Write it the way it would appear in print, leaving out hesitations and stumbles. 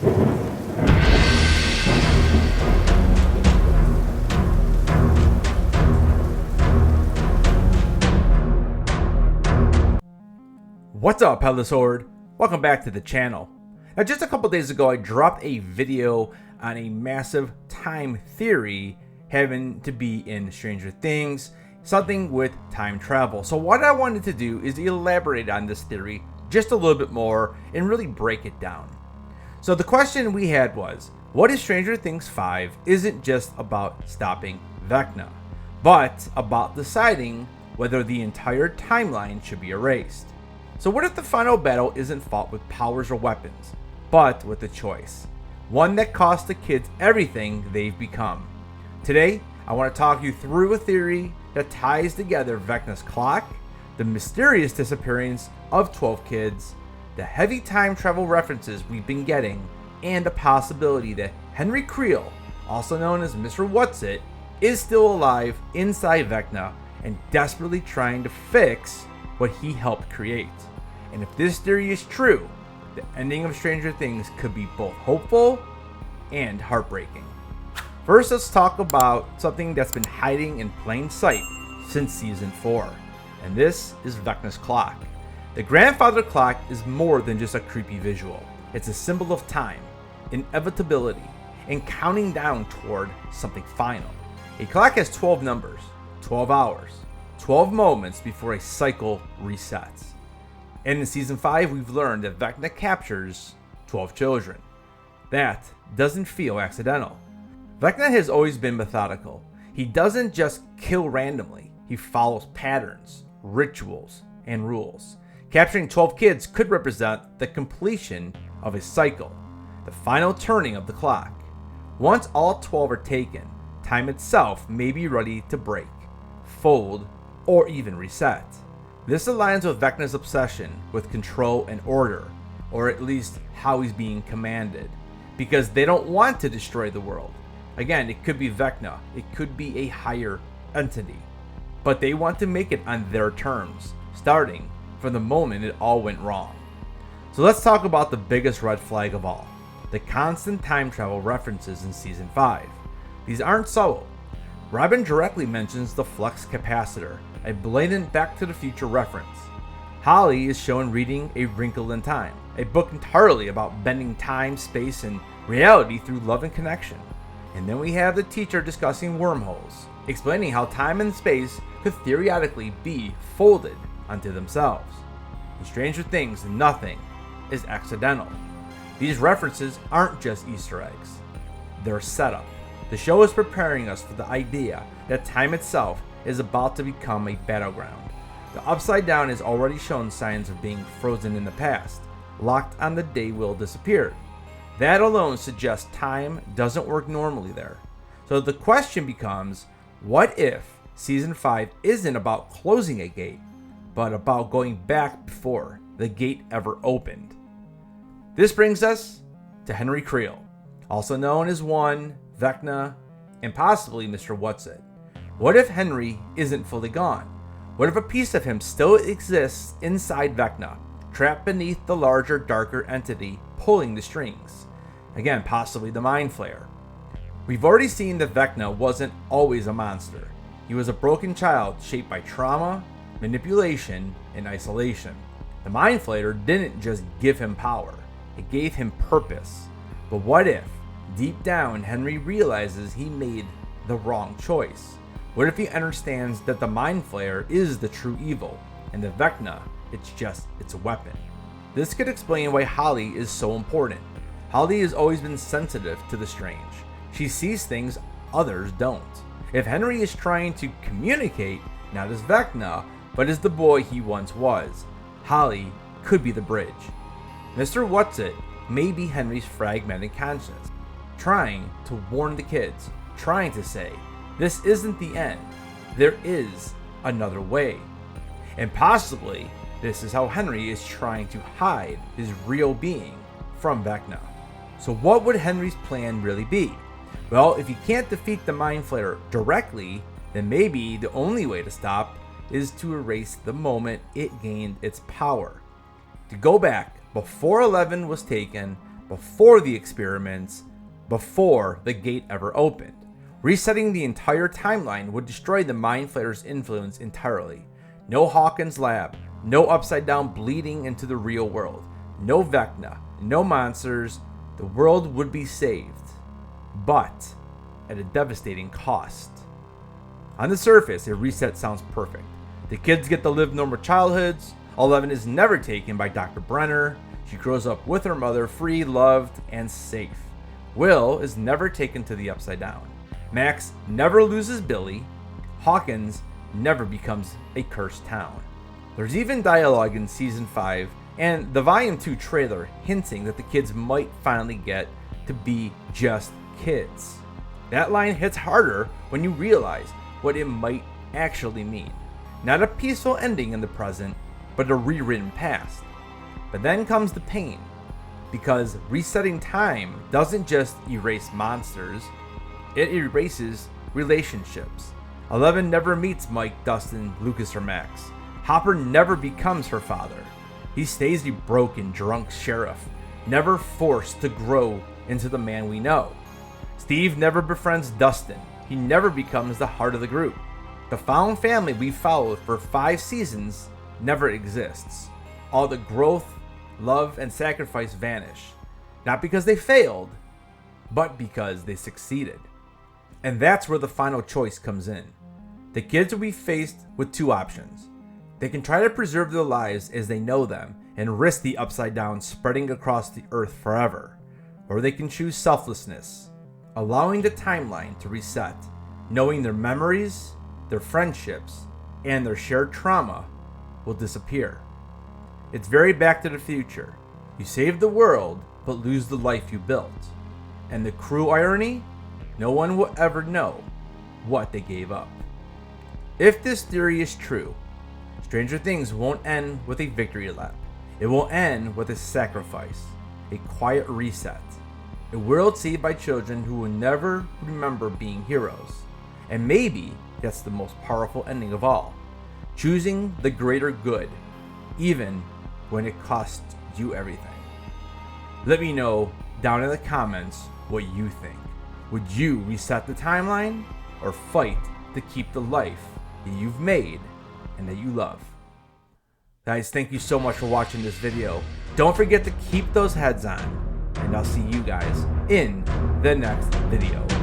What's up, Headless Horde? Welcome back to the channel. Now, just a couple days ago, I dropped a video on a massive time theory having to be in Stranger Things, something with time travel. So what I wanted to do is elaborate on this theory just a little bit more and really break it down. So the question we had was, what if Stranger Things 5 isn't just about stopping Vecna, but about deciding whether the entire timeline should be erased? So what if the final battle isn't fought with powers or weapons, but with a choice? One that costs the kids everything they've become. Today, I want to talk you through a theory that ties together Vecna's clock, the mysterious disappearance of 12 kids, the heavy time travel references we've been getting, and the possibility that Henry Creel, also known as Mr. Whatsit, is still alive inside Vecna and desperately trying to fix what he helped create. And if this theory is true, the ending of Stranger Things could be both hopeful and heartbreaking. First, let's talk about something that's been hiding in plain sight since season 4, and this is Vecna's clock. The grandfather clock is more than just a creepy visual. It's a symbol of time, inevitability, and counting down toward something final. A clock has 12 numbers, 12 hours, 12 moments before a cycle resets. And in season 5, we've learned that Vecna captures 12 children. That doesn't feel accidental. Vecna has always been methodical. He doesn't just kill randomly. He follows patterns, rituals, and rules. Capturing 12 kids could represent the completion of a cycle, the final turning of the clock. Once all 12 are taken, time itself may be ready to break, fold, or even reset. This aligns with Vecna's obsession with control and order, or at least how he's being commanded, because they don't want to destroy the world. Again, it could be Vecna, it could be a higher entity, but they want to make it on their terms, starting from the moment it all went wrong. So let's talk about the biggest red flag of all, the constant time travel references in season 5. These aren't subtle. Robin directly mentions the flux capacitor, a blatant Back to the Future reference. Holly is shown reading A Wrinkle in Time, a book entirely about bending time, space, and reality through love and connection. And then we have the teacher discussing wormholes, explaining how time and space could theoretically be folded onto themselves. In Stranger Things, nothing is accidental. These references aren't just Easter eggs. They're setup. The show is preparing us for the idea that time itself is about to become a battleground. The Upside Down has already shown signs of being frozen in the past, locked on the day Will disappeared. That alone suggests time doesn't work normally there. So the question becomes, what if season 5 isn't about closing a gate, but about going back before the gate ever opened? This brings us to Henry Creel, also known as One, Vecna, and possibly Mr. Whatsit. What if Henry isn't fully gone? What if a piece of him still exists inside Vecna, trapped beneath the larger, darker entity pulling the strings? Again, possibly the Mind Flayer. We've already seen that Vecna wasn't always a monster. He was a broken child shaped by trauma, manipulation, and isolation. The Mind Flayer didn't just give him power, it gave him purpose. But what if, deep down, Henry realizes he made the wrong choice? What if he understands that the Mind Flayer is the true evil, and the Vecna, it's a weapon? This could explain why Holly is so important. Holly has always been sensitive to the strange. She sees things others don't. If Henry is trying to communicate, not as Vecna, but as the boy he once was, Holly could be the bridge. Mr. Whatsit may be Henry's fragmented conscience, trying to warn the kids, trying to say, this isn't the end. There is another way. And possibly, this is how Henry is trying to hide his real being from Vecna. So what would Henry's plan really be? Well, if he can't defeat the Mind Flayer directly, then maybe the only way to stop is to erase the moment it gained its power. To go back before 11 was taken, before the experiments, before the gate ever opened. Resetting the entire timeline would destroy the Mind Flayer's influence entirely. No Hawkins lab, no upside down bleeding into the real world, no Vecna, no monsters. The world would be saved, but at a devastating cost. On the surface, a reset sounds perfect. The kids get to live normal childhoods. 11 is never taken by Dr. Brenner. She grows up with her mother, free, loved, and safe. Will is never taken to the upside down. Max never loses Billy. Hawkins never becomes a cursed town. There's even dialogue in season 5 and the volume 2 trailer hinting that the kids might finally get to be just kids. That line hits harder when you realize what it might actually mean. Not a peaceful ending in the present, but a rewritten past. But then comes the pain, because resetting time doesn't just erase monsters, it erases relationships. 11 never meets Mike, Dustin, Lucas, or Max. Hopper never becomes her father. He stays the broken, drunk sheriff, never forced to grow into the man we know. Steve never befriends Dustin. He never becomes the heart of the group. The found family we followed for 5 seasons never exists. All the growth, love, and sacrifice vanish. Not because they failed, but because they succeeded. And that's where the final choice comes in. The kids will be faced with 2 options. They can try to preserve their lives as they know them and risk the upside down spreading across the earth forever. Or they can choose selflessness, allowing the timeline to reset, knowing their memories, their friendships, and their shared trauma will disappear. It's very Back to the Future. You save the world, but lose the life you built. And the cruel irony? No one will ever know what they gave up. If this theory is true, Stranger Things won't end with a victory lap. It will end with a sacrifice, a quiet reset, a world saved by children who will never remember being heroes. And maybe that's the most powerful ending of all, choosing the greater good, even when it costs you everything. Let me know down in the comments what you think. Would you reset the timeline or fight to keep the life that you've made and that you love? Guys, thank you so much for watching this video. Don't forget to keep those heads on, and I'll see you guys in the next video.